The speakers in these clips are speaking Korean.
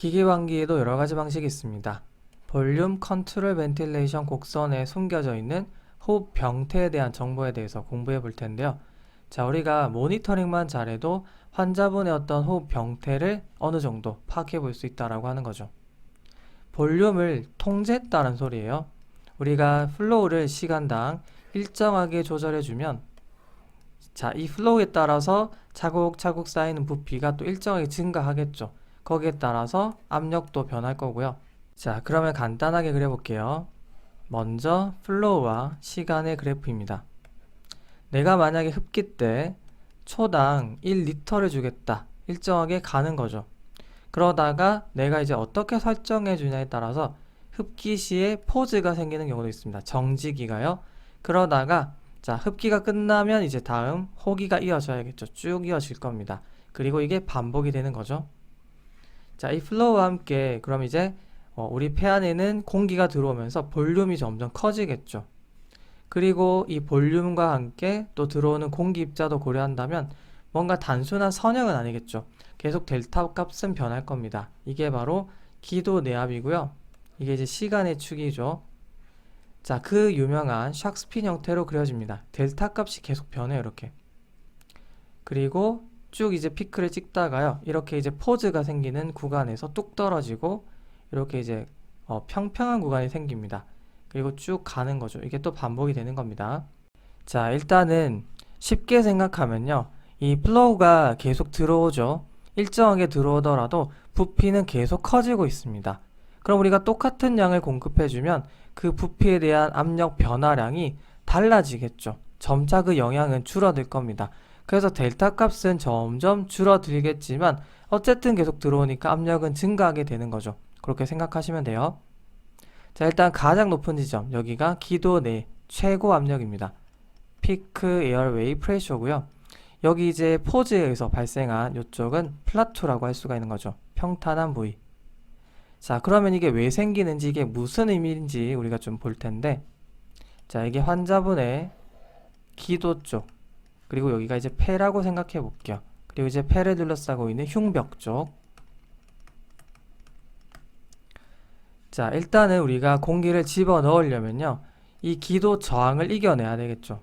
기계환기에도 여러가지 방식이 있습니다. 볼륨 컨트롤 벤틸레이션 곡선에 숨겨져 있는 호흡 병태에 대한 정보에 대해서 공부해 볼 텐데요. 자, 우리가 모니터링만 잘해도 환자분의 어떤 호흡 병태를 어느 정도 파악해 볼 수 있다라고 하는 거죠. 볼륨을 통제했다는 소리예요. 우리가 플로우를 시간당 일정하게 조절해주면 자, 이 플로우에 따라서 차곡차곡 쌓이는 부피가 또 일정하게 증가하겠죠. 거기에 따라서 압력도 변할 거고요. 자, 그러면 간단하게 그려볼게요. 먼저 플로우와 시간의 그래프입니다. 내가 만약에 흡기 때 초당 1리터를 주겠다. 일정하게 가는 거죠. 그러다가 내가 이제 어떻게 설정해 주냐에 따라서 흡기 시에 포즈가 생기는 경우도 있습니다. 정지기가요. 그러다가 자, 흡기가 끝나면 이제 다음 호기가 이어져야겠죠. 쭉 이어질 겁니다. 그리고 이게 반복이 되는 거죠. 자, 이 플로우와 함께 그럼 이제 우리 폐 안에는 공기가 들어오면서 볼륨이 점점 커지겠죠. 그리고 이 볼륨과 함께 또 들어오는 공기 입자도 고려한다면 뭔가 단순한 선형은 아니겠죠. 계속 델타 값은 변할 겁니다. 이게 바로 기도 내압이고요. 이게 이제 시간의 축이죠. 자, 그 유명한 샥스핀 형태로 그려집니다. 델타 값이 계속 변해요, 이렇게. 그리고 쭉 이제 피크를 찍다가요, 이렇게 이제 포즈가 생기는 구간에서 뚝 떨어지고 이렇게 이제 평평한 구간이 생깁니다. 그리고 쭉 가는 거죠. 이게 또 반복이 되는 겁니다. 자, 일단은 쉽게 생각하면요, 이 플로우가 계속 들어오죠. 일정하게 들어오더라도 부피는 계속 커지고 있습니다. 그럼 우리가 똑같은 양을 공급해주면 그 부피에 대한 압력 변화량이 달라지겠죠. 점차 그 영향은 줄어들 겁니다. 그래서 델타 값은 점점 줄어들겠지만 어쨌든 계속 들어오니까 압력은 증가하게 되는 거죠. 그렇게 생각하시면 돼요. 자, 일단 가장 높은 지점, 여기가 기도 내 최고 압력입니다. 피크 에어웨이 프레셔고요. 여기 이제 포즈에 의해서 발생한 이쪽은 플라투라고 할 수가 있는 거죠. 평탄한 부위. 자, 그러면 이게 왜 생기는지, 이게 무슨 의미인지 우리가 좀 볼 텐데, 자, 이게 환자분의 기도 쪽, 그리고 여기가 이제 폐라고 생각해 볼게요. 그리고 이제 폐를 둘러싸고 있는 흉벽 쪽. 자, 일단은 우리가 공기를 집어 넣으려면요, 이 기도 저항을 이겨내야 되겠죠.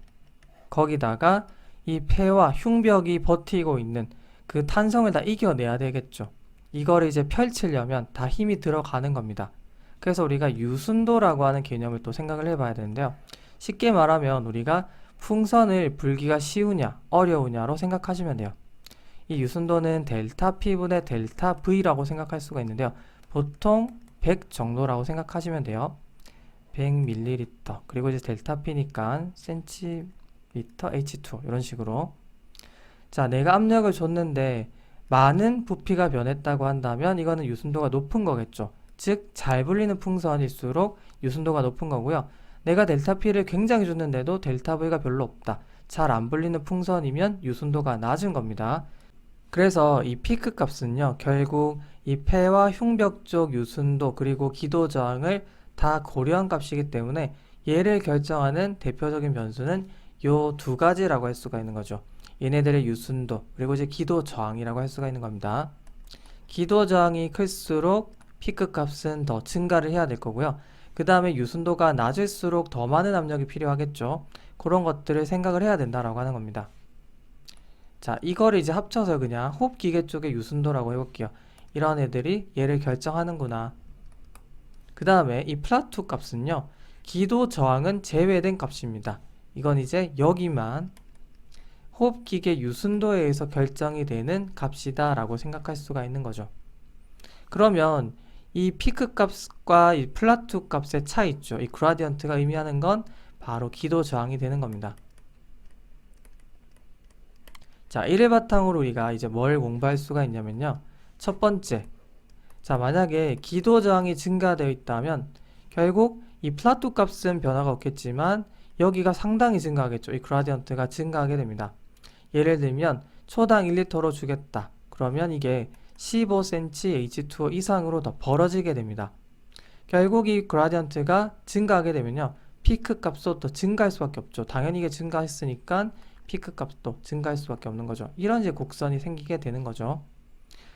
거기다가 이 폐와 흉벽이 버티고 있는 그 탄성을 다 이겨내야 되겠죠. 이거를 이제 펼치려면 다 힘이 들어가는 겁니다. 그래서 우리가 유순도라고 하는 개념을 또 생각을 해봐야 되는데요. 쉽게 말하면 우리가 풍선을 불기가 쉬우냐 어려우냐로 생각하시면 돼요. 이 유순도는 델타 P분의 델타 V라고 생각할 수가 있는데요. 보통 100 정도라고 생각하시면 돼요. 100ml, 그리고 이제 델타 P니까 cm H2 이런 식으로. 자, 내가 압력을 줬는데 많은 부피가 변했다고 한다면 이거는 유순도가 높은 거겠죠. 즉, 잘 불리는 풍선일수록 유순도가 높은 거고요. 내가 델타 P를 굉장히 줬는데도 델타 V가 별로 없다. 잘 안 불리는 풍선이면 유순도가 낮은 겁니다. 그래서 이 피크 값은요, 결국 이 폐와 흉벽 쪽 유순도 그리고 기도 저항을 다 고려한 값이기 때문에 얘를 결정하는 대표적인 변수는 요 두 가지라고 할 수가 있는 거죠. 얘네들의 유순도 그리고 이제 기도 저항이라고 할 수가 있는 겁니다. 기도 저항이 클수록 피크 값은 더 증가를 해야 될 거고요. 그 다음에 유순도가 낮을수록 더 많은 압력이 필요하겠죠. 그런 것들을 생각을 해야 된다라고 하는 겁니다. 자, 이거를 이제 합쳐서 그냥 호흡기계 쪽의 유순도라고 해볼게요. 이런 애들이 얘를 결정하는구나. 그 다음에 이 플라투 값은요, 기도 저항은 제외된 값입니다. 이건 이제 여기만 호흡기계 유순도에 의해서 결정이 되는 값이다 라고 생각할 수가 있는 거죠. 그러면 이 피크 값과 이 플라투 값의 차이 있죠. 이 그라디언트가 의미하는 건 바로 기도 저항이 되는 겁니다. 자, 이를 바탕으로 우리가 이제 뭘 공부할 수가 있냐면요. 첫 번째, 자, 만약에 기도 저항이 증가되어 있다면 결국 이 플라투 값은 변화가 없겠지만 여기가 상당히 증가하겠죠. 이 그라디언트가 증가하게 됩니다. 예를 들면 초당 1리터로 주겠다. 그러면 이게 15cm H2O 이상으로 더 벌어지게 됩니다. 결국 이 그라디언트가 증가하게 되면요, 피크 값도 더 증가할 수밖에 없죠. 당연히 이게 증가했으니까 피크 값도 증가할 수밖에 없는 거죠. 이런 이제 곡선이 생기게 되는 거죠.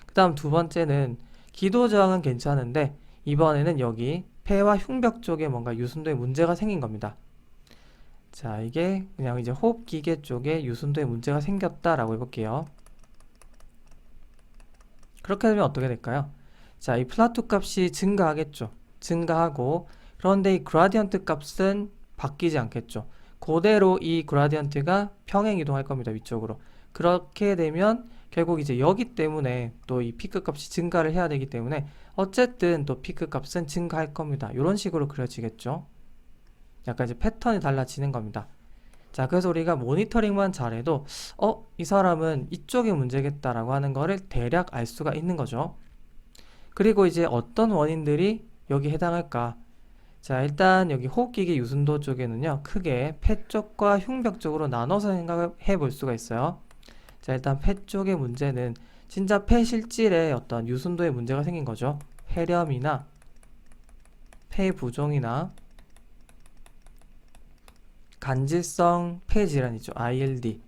그 다음 두 번째는 기도 저항은 괜찮은데 이번에는 여기 폐와 흉벽 쪽에 뭔가 유순도에 문제가 생긴 겁니다. 자, 이게 그냥 이제 호흡기계 쪽에 유순도에 문제가 생겼다라고 해볼게요. 그렇게 되면 어떻게 될까요? 자, 이 플라토 값이 증가하겠죠. 증가하고, 그런데 이 그라디언트 값은 바뀌지 않겠죠. 그대로 이 그라디언트가 평행 이동할 겁니다. 위쪽으로. 그렇게 되면 결국 이제 여기 때문에 또 이 피크 값이 증가를 해야 되기 때문에 어쨌든 또 피크 값은 증가할 겁니다. 이런 식으로 그려지겠죠. 약간 이제 패턴이 달라지는 겁니다. 자, 그래서 우리가 모니터링만 잘해도 이 사람은 이쪽에 문제겠다라고 하는 거를 대략 알 수가 있는 거죠. 그리고 이제 어떤 원인들이 여기 해당할까? 자, 일단 여기 호흡기계 유순도 쪽에는요, 크게 폐 쪽과 흉벽 쪽으로 나눠서 생각해 볼 수가 있어요. 자, 일단 폐 쪽의 문제는 진짜 폐 실질에 어떤 유순도에 문제가 생긴 거죠. 폐렴이나 폐 부종이나 간질성 폐질환이죠. ILD.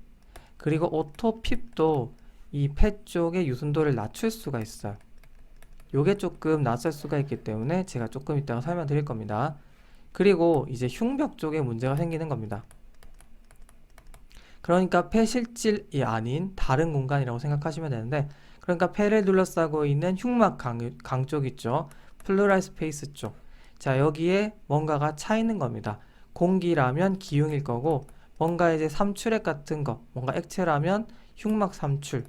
그리고 오토핍도 이 폐 쪽의 유순도를 낮출 수가 있어요. 요게 조금 낯설 수가 있기 때문에 제가 조금 이따가 설명드릴 겁니다. 그리고 이제 흉벽 쪽에 문제가 생기는 겁니다. 그러니까 폐 실질이 아닌 다른 공간이라고 생각하시면 되는데, 그러니까 폐를 둘러싸고 있는 흉막 강 쪽 있죠. 플루랄 스페이스 쪽. 자, 여기에 뭔가가 차 있는 겁니다. 공기라면 기흉일 거고, 뭔가 이제 삼출액 같은 거, 뭔가 액체라면 흉막 삼출,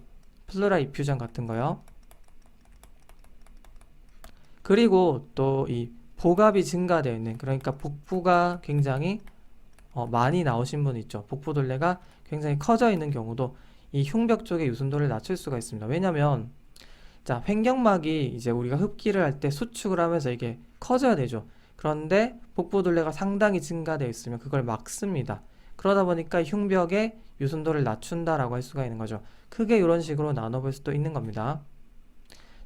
플루랄 이퓨전 같은 거요. 그리고 또 이 복압이 증가되어 있는, 그러니까 복부가 굉장히 많이 나오신 분 있죠. 복부둘레가 굉장히 커져 있는 경우도 이 흉벽 쪽의 유순도를 낮출 수가 있습니다. 왜냐면 자, 횡격막이 이제 우리가 흡기를 할 때 수축을 하면서 이게 커져야 되죠. 그런데 복부둘레가 상당히 증가되어 있으면 그걸 막습니다. 그러다 보니까 흉벽의 유순도를 낮춘다라고 할 수가 있는 거죠. 크게 이런 식으로 나눠볼 수도 있는 겁니다.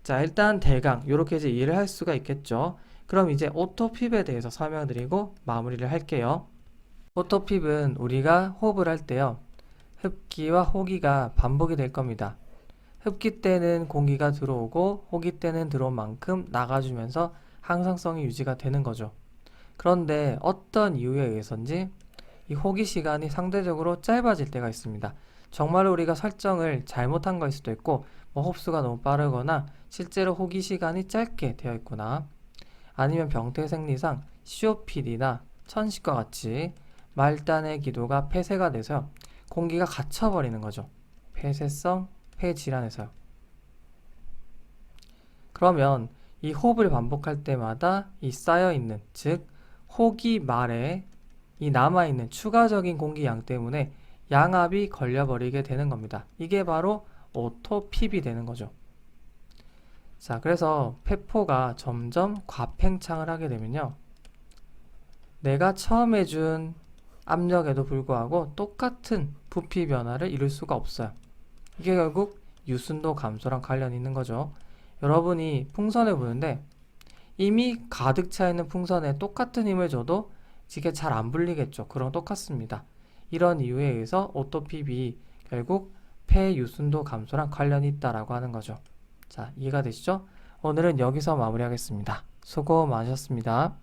자, 일단 대강 이렇게 이제 이해를 할 수가 있겠죠. 그럼 이제 오토핍에 대해서 설명드리고 마무리를 할게요. 오토핍은 우리가 호흡을 할 때요, 흡기와 호기가 반복이 될 겁니다. 흡기 때는 공기가 들어오고 호기 때는 들어온 만큼 나가주면서 항상성이 유지가 되는 거죠. 그런데 어떤 이유에 의해서인지 이 호기 시간이 상대적으로 짧아질 때가 있습니다. 정말로 우리가 설정을 잘못한 걸 수도 있고, 뭐 흡수가 너무 빠르거나 실제로 호기 시간이 짧게 되어 있거나, 아니면 병태 생리상 COPD나 천식과 같이 말단의 기도가 폐쇄가 돼서 공기가 갇혀버리는 거죠. 폐쇄성 폐질환에서요. 그러면 이 호흡을 반복할 때마다 이 쌓여있는, 즉 호기 말에 이 남아있는 추가적인 공기양 때문에 양압이 걸려버리게 되는 겁니다. 이게 바로 오토핍이 되는 거죠. 자, 그래서 폐포가 점점 과팽창을 하게 되면요, 내가 처음 해준 압력에도 불구하고 똑같은 부피 변화를 이룰 수가 없어요. 이게 결국 유순도 감소랑 관련이 있는 거죠. 여러분이 풍선을 부는데 이미 가득 차 있는 풍선에 똑같은 힘을 줘도 이게 잘 안 불리겠죠. 그럼 똑같습니다. 이런 이유에 의해서 오토핍이 결국 폐 유순도 감소랑 관련이 있다라고 하는 거죠. 자, 이해가 되시죠? 오늘은 여기서 마무리하겠습니다. 수고 많으셨습니다.